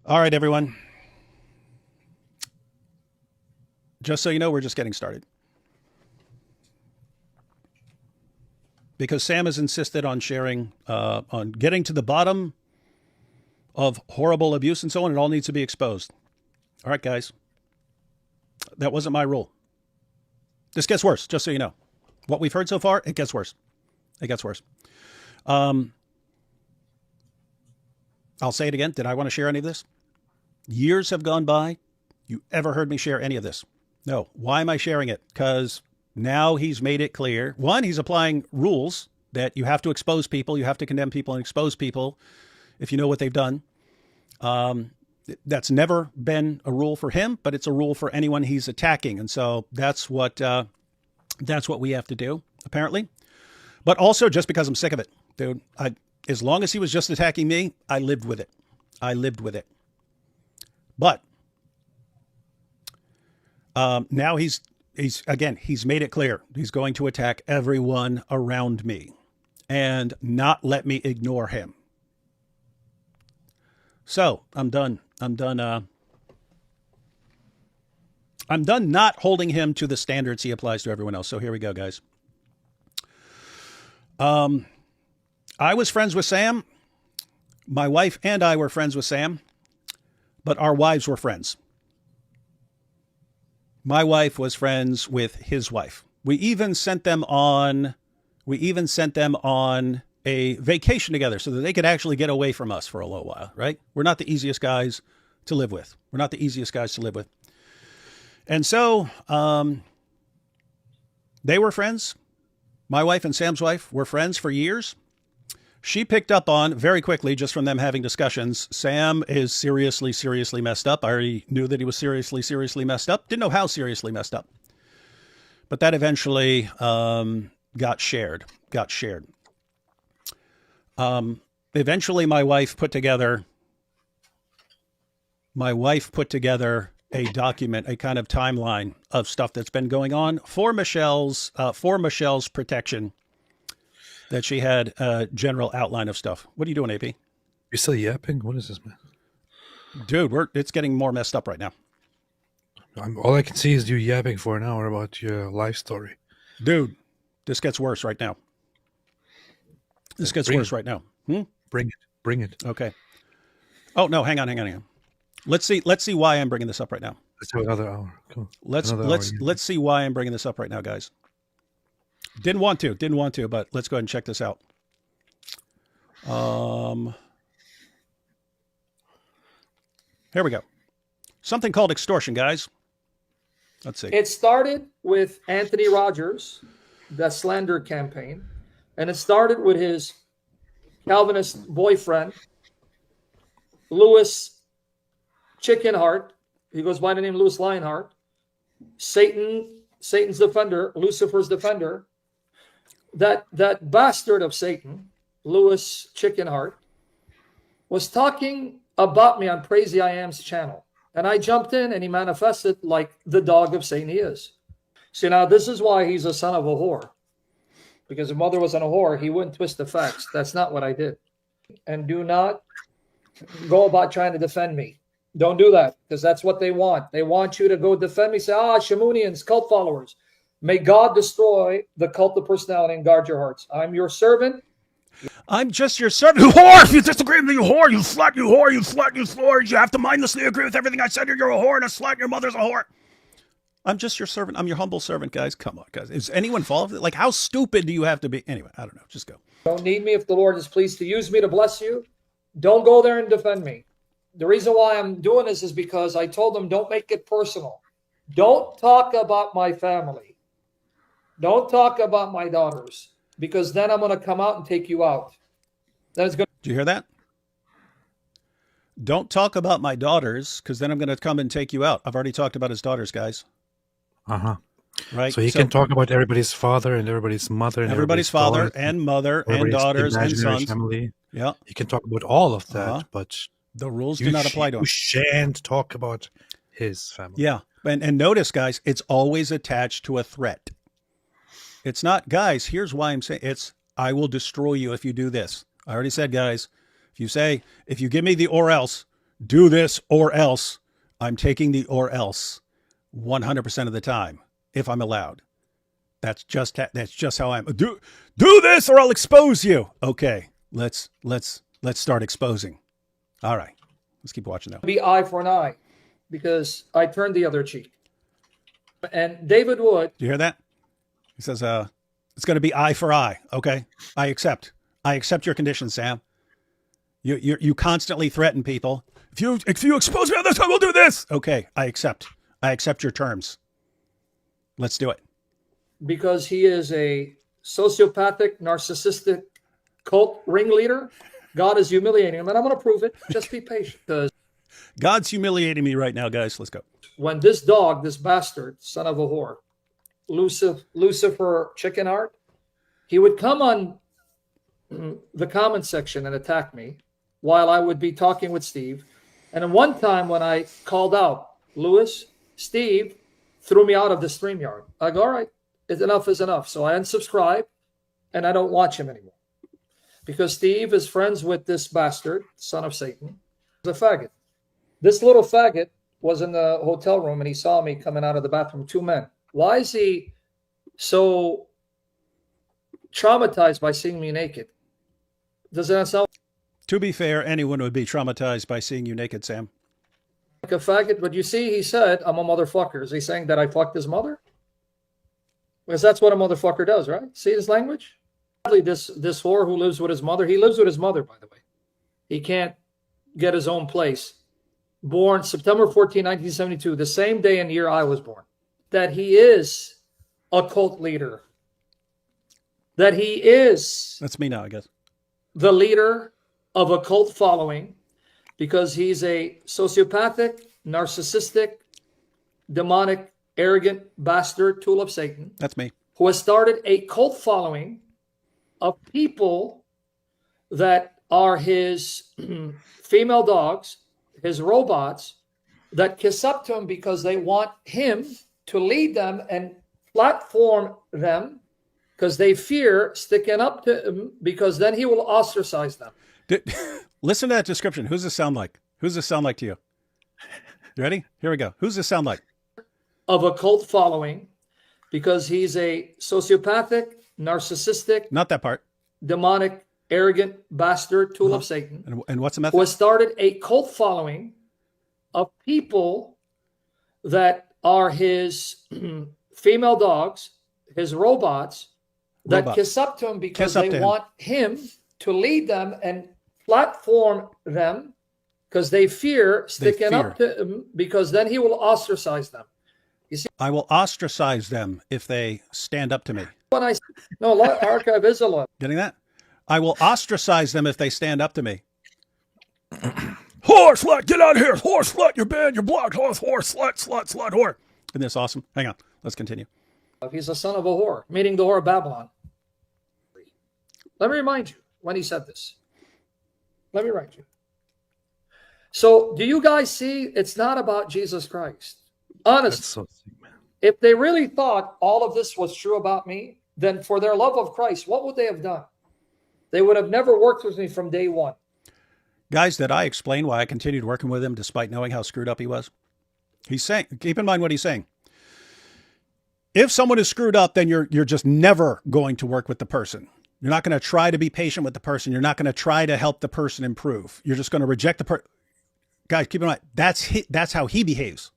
All right, everyone. Just so you know, we're just getting started. Because Sam has insisted on sharing, on getting to the bottom of horrible abuse and so on. It all needs to be exposed. All right, guys. That wasn't my rule. This gets worse, just so you know. What we've heard so far, it gets worse. It gets worse. I'll say it again. Did I want to share any of this? Years have gone by. You ever heard me share any of this? No. Why am I sharing it? Because now he's made it clear. One, he's applying rules that you have to expose people. You have to condemn people and expose people if you know what they've done. That's never been a rule for him, but it's a rule for anyone he's attacking. And so that's what we have to do, apparently. But also just because I'm sick of it, dude. As long as he was just attacking me, I lived with it. I lived with it. But now he's made it clear. He's going to attack everyone around me and not let me ignore him. So I'm done. I'm done not holding him to the standards he applies to everyone else. So here we go, guys. I was friends with Sam. My wife and I were friends with Sam, but our wives were friends. My wife was friends with his wife. We even sent them on a vacation together so that they could actually get away from us for a little while, right? We're not the easiest guys to live with. And so they were friends. My wife and Sam's wife were friends for years. She picked up on very quickly, just from them having discussions, Sam is seriously messed up. I already knew that he was seriously messed up. Didn't know how seriously messed up. But that eventually got shared. Eventually, my wife put together a document, a kind of timeline of stuff that's been going on for Michelle's protection. That she had a general outline of stuff. What are you doing, AP? You're still yapping? What is this, man? Dude, it's getting more messed up right now. All I can see is you yapping for an hour about your life story. Dude, this gets worse right now. Right now. Bring it. Okay. Oh no, hang on. Let's see why I'm bringing this up right now. Let's do another hour. Cool. Let's see why I'm bringing this up right now, guys. Didn't want to, but let's go ahead and check this out. Here we go. Something called extortion, guys. Let's see. It started with Anthony Rogers, the slander campaign, and it started with his Calvinist boyfriend, Louis Chickenheart. He goes by the name Louis Lionheart. Satan's defender, Lucifer's defender. That bastard of Satan, Louis Chickenheart, was talking about me on Crazy I Am's channel. And I jumped in and he manifested like the dog of Satan he is. See, now this is why he's a son of a whore. Because if mother wasn't a whore, he wouldn't twist the facts. That's not what I did. And do not go about trying to defend me. Don't do that, because that's what they want. They want you to go defend me, say, Shamounians, cult followers. May God destroy the cult of personality and guard your hearts. I'm your servant. I'm just your servant. You whore! If you disagree with me, you whore! You slut! You whore! You slut! You slut! You have to mindlessly agree with everything I said. You're a whore and a slut. And your mother's a whore. I'm just your servant. I'm your humble servant, guys. Come on, guys. Is anyone following? Like, how stupid do you have to be? Anyway, I don't know. Just go. Don't need me if the Lord is pleased to use me to bless you. Don't go there and defend me. The reason why I'm doing this is because I told them don't make it personal. Don't talk about my family. Don't talk about my daughters, because then I'm going to come out and take you out. That is good. Do you hear that? Don't talk about my daughters, because then I'm going to come and take you out. I've already talked about his daughters, guys. Right. So he can talk about everybody's father and everybody's mother and everybody's father and mother and daughters and sons. Family. Yeah. He can talk about all of that, but the rules do not apply to him. You shan't talk about his family. Yeah. And notice, guys, it's always attached to a threat. It's not, guys, here's why I'm saying it's, I will destroy you if you do this. I already said, guys, if you give me the or else, do this or else. I'm taking the or else 100% of the time if I'm allowed. That's just how I'm. Do this or I'll expose you. Okay, let's start exposing. All right, let's keep watching now. Be eye for an eye, because I turned the other cheek. And David Wood. Do you hear that? He says, it's going to be eye for eye. Okay, I accept your conditions, Sam. You constantly threaten people. If you expose me on this, I will do this. Okay, I accept your terms. Let's do it. Because he is a sociopathic, narcissistic cult ringleader, God is humiliating him, and I'm going to prove it. Just be patient. Because God's humiliating me right now, guys. Let's go. when this dog, this bastard, son of a whore, Lucifer Chicken Heart, he would come on the comment section and attack me while I would be talking with Steve. And then one time when I called out, Lewis, Steve threw me out of the StreamYard. I go, all right, enough is enough. So I unsubscribe and I don't watch him anymore. Because Steve is friends with this bastard, son of Satan, the faggot. This little faggot was in the hotel room and he saw me coming out of the bathroom, two men. Why is he so traumatized by seeing me naked? Does that sound To be fair, anyone would be traumatized by seeing you naked, Sam. like a faggot? But you see, he said, I'm a motherfucker. Is he saying that I fucked his mother? Because that's what a motherfucker does, right? See his language? This whore who lives with his mother, he lives with his mother, by the way. He can't get his own place. Born September 14, 1972, the same day and year I was born. That he is a cult leader. That he is That's me now, I guess. the leader of a cult following because he's a sociopathic, narcissistic, demonic, arrogant bastard tool of Satan That's me. who has started a cult following of people that are his female dogs, his robots, that kiss up to him because they want him to lead them and platform them because they fear sticking up to him because then he will ostracize them. Listen to that description. Who's this sound like? Who's this sound like to you? You ready? Here we go. Who's this sound like? Of a cult following because he's a sociopathic, narcissistic, Not that part. demonic, arrogant bastard tool of Satan And what's the who method? has started a cult following of people that are his female dogs, his robots, that kiss up to him because they want him to lead them and platform them because they fear sticking up to him because then he will ostracize them. You see, I will ostracize them if they stand up to me. when I no archive is a lot. Getting that? I will ostracize them if they stand up to me. Whore, slut, get out of here. Whore, slut, you're banned, you're blocked. Whore, slut, whore. Isn't this awesome? Hang on. Let's continue. He's a son of a whore, meaning the whore of Babylon. Let me remind you when he said this. Let me write you. So do you guys see it's not about Jesus Christ? Honestly, That's so sick, man. if they really thought all of this was true about me, then for their love of Christ, what would they have done? They would have never worked with me from day one. Guys, did I explain why I continued working with him despite knowing how screwed up he was? He's saying, keep in mind what he's saying. If someone is screwed up, then you're just never going to work with the person. You're not going to try to be patient with the person. You're not going to try to help the person improve. You're just going to reject the person. Guys, keep in mind, that's how he behaves.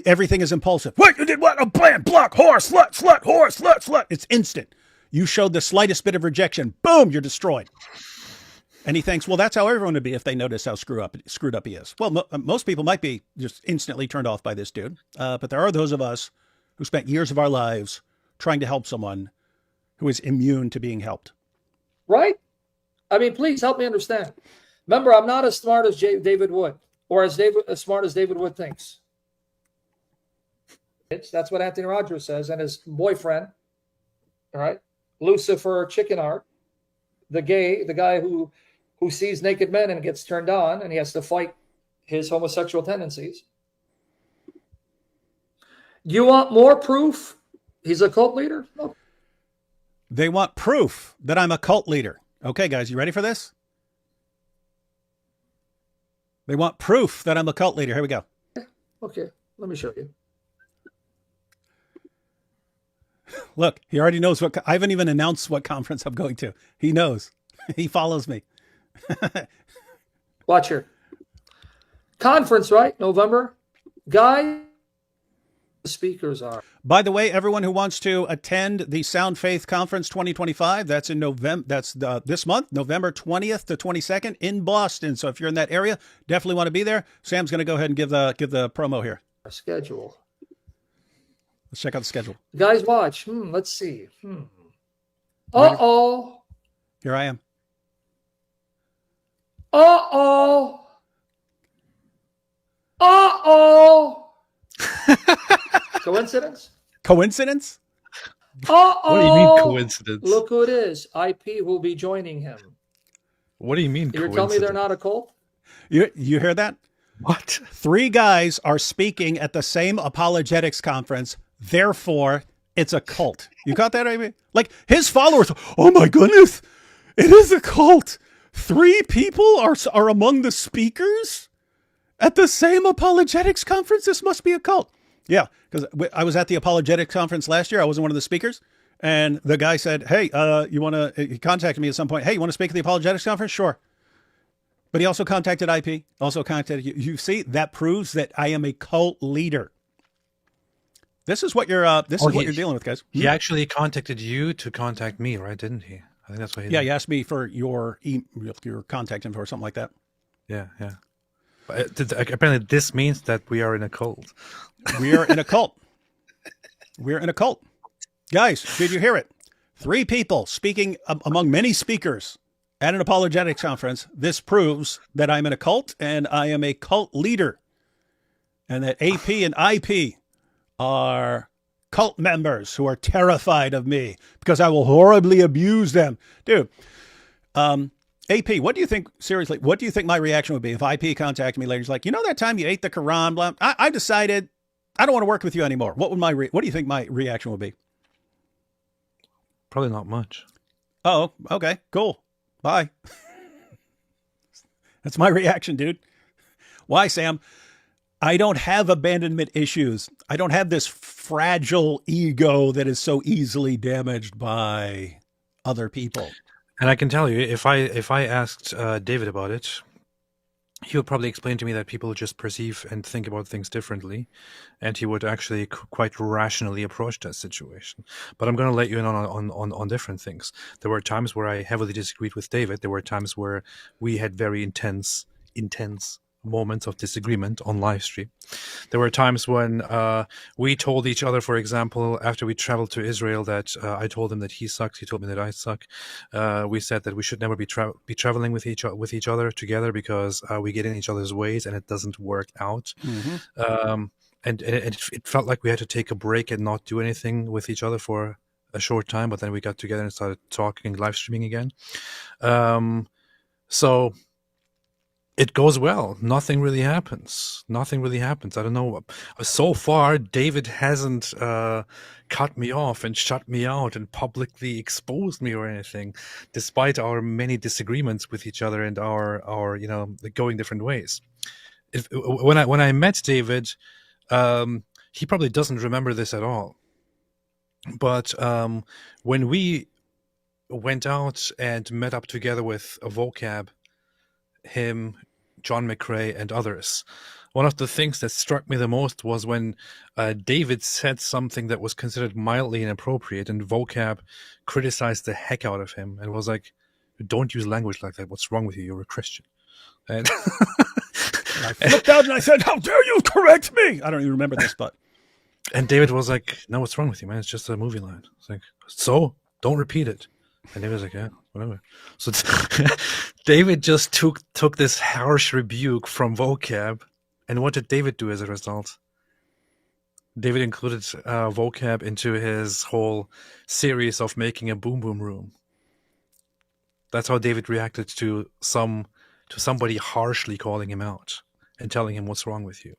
Everything is impulsive. What? You did what? A plan, block, whore, slut, whore, slut. It's instant. You showed the slightest bit of rejection. Boom, you're destroyed. And he thinks, well, that's how everyone would be if they notice how screwed up he is. Well, most people might be just instantly turned off by this dude. But there are those of us who spent years of our lives trying to help someone who is immune to being helped. Right? I mean, please help me understand. Remember, I'm not as smart as David Wood or as smart as David Wood thinks. That's what Anthony Rogers says. And his boyfriend, all right, Lucifer Chicken Heart, the guy who sees naked men and gets turned on and he has to fight his homosexual tendencies. Do you want more proof he's a cult leader? No. They want proof that I'm a cult leader. Okay, guys, you ready for this? They want proof that I'm a cult leader. Here we go. Okay, let me show you. Look, he already knows what. I haven't even announced what conference I'm going to. He knows. He follows me. Watch here. Conference, right? November. Guy, the speakers are. By the way, everyone who wants to attend the Sound Faith Conference 2025, that's in November. That's this month, November 20th to 22nd in Boston. So if you're in that area, definitely want to be there. Sam's going to go ahead and give the promo here. Schedule. Let's check out the schedule. Guys, watch. Let's see. Uh-oh. Here I am. Uh-oh. Uh-oh. Coincidence? Coincidence? Uh-oh. What do you mean coincidence? Look who it is. IP will be joining him. What do you mean You're coincidence? telling me they're not a cult? You hear that? What? 3 guys are speaking at the same apologetics conference. Therefore, it's a cult. You got that, Amy? Like his followers. Oh my goodness, it is a cult. 3 people are among the speakers at the same apologetics conference. This must be a cult. Yeah, because I was at the apologetics conference last year. I wasn't one of the speakers, and the guy said, "Hey, you want to?" He contacted me at some point. Hey, you want to speak at the apologetics conference? Sure. But he also contacted IP. Also contacted you. You see, that proves that I am a cult leader. This is what you're. This is what you're dealing with, guys. He actually contacted you to contact me, right? Didn't he? I think that's what he did. Yeah, he asked me for your contact info or something like that. Yeah. But apparently, this means that we are in a cult. We are in a cult. We're in a cult. Guys, did you hear it? 3 people speaking among many speakers at an apologetics conference. This proves that I'm in a cult and I am a cult leader. And that AP and IP are cult members who are terrified of me because I will horribly abuse them. Dude, AP, what do you think, seriously, what do you think my reaction would be if IP contacted me later? He's like, you know that time you ate the Quran? Blah, I decided I don't want to work with you anymore. What do you think my reaction would be? Probably not much. Oh, okay, cool. Bye. That's my reaction, dude. Why, Sam? I don't have abandonment issues. I don't have this fragile ego that is so easily damaged by other people. And I can tell you, if I asked David about it, he would probably explain to me that people just perceive and think about things differently, and he would actually quite rationally approach that situation. But I'm going to let you in on different things. There were times where I heavily disagreed with David. There were times where we had very intense moments of disagreement on live stream. There were times when we told each other, for example, after we traveled to Israel, that I told him that he sucks, he told me that I suck. We said that we should never be traveling with each other together because we get in each other's ways and it doesn't work out. Mm-hmm. And it felt like we had to take a break and not do anything with each other for a short time, but then we got together and started talking, live streaming again. So it goes well. Nothing really happens. I don't know. So far, David hasn't cut me off and shut me out and publicly exposed me or anything, despite our many disagreements with each other and our going different ways. When I met David, he probably doesn't remember this at all. But when we went out and met up together with a vocab, him, John McRae, and others, one of the things that struck me the most was when David said something that was considered mildly inappropriate, and vocab criticized the heck out of him and was like, "Don't use language like that. What's wrong with you? You're a Christian." And I flipped out and I said, "How dare you correct me?" I don't even remember this, but and David was like, "No, what's wrong with you, man? It's just a movie line." It's like, so don't repeat it. And David was like, "Yeah, whatever." So David just took this harsh rebuke from vocab, and what did David do as a result? David included vocab into his whole series of making a boom boom room. That's how David reacted to somebody harshly calling him out and telling him what's wrong with you.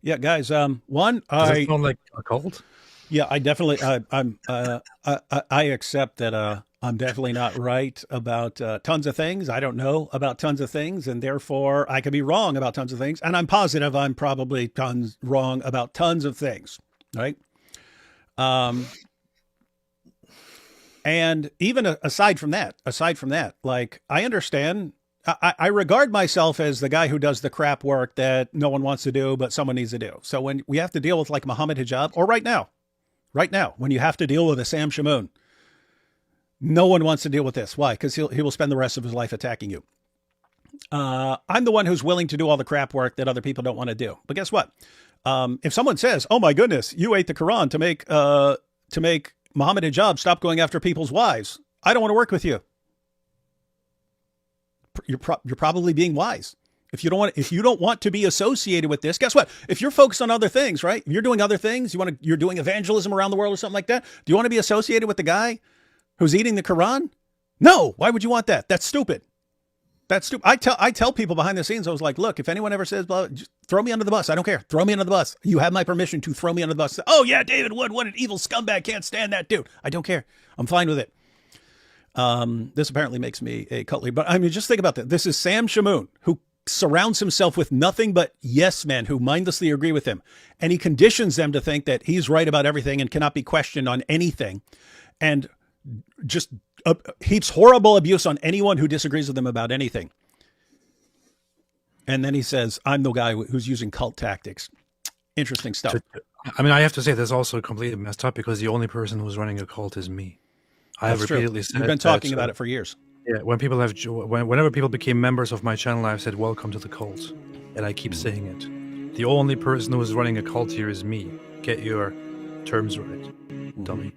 Yeah, guys. Does it sound like a cult? Yeah, I definitely, I accept that I'm definitely not right about tons of things. I don't know about tons of things, and therefore I could be wrong about tons of things. And I'm positive I'm probably tons wrong about tons of things, right? And even aside from that, like I understand. I regard myself as the guy who does the crap work that no one wants to do, but someone needs to do. So when we have to deal with like Mohammed Hijab, or right now, when you have to deal with a Sam Shamoun, no one wants to deal with this. Why? Because he will spend the rest of his life attacking you. I'm the one who's willing to do all the crap work that other people don't want to do. But guess what? If someone says, "Oh my goodness, you ate the Quran to make Mohammed Hijab stop going after people's wives," I don't want to work with you. You're probably being wise. If you don't want to be associated with this, guess what? If you're focused on other things, right? If you're doing other things, you're doing evangelism around the world or something like that. Do you want to be associated with the guy who's eating the Quran? No. Why would you want that? That's stupid. That's stupid. I tell people behind the scenes, I was like, look, if anyone ever says, blah, just throw me under the bus. I don't care. Throw me under the bus. You have my permission to throw me under the bus. Oh yeah, David Wood, what an evil scumbag. Can't stand that dude. I don't care. I'm fine with it. This apparently makes me a cutlery, but I mean, just think about that. This is Sam Shamoun, who surrounds himself with nothing but yes men who mindlessly agree with him. And he conditions them to think that he's right about everything and cannot be questioned on anything. And just heaps horrible abuse on anyone who disagrees with him about anything. And then he says, I'm the guy who's using cult tactics. Interesting stuff. I mean, I have to say that's also completely messed up because the only person who's running a cult is me. I have repeatedly said you've been talking about it for years. Yeah, whenever people became members of my channel, I've said, welcome to the cult. And I keep saying it. The only person who's running a cult here is me. Get your terms right, dummy.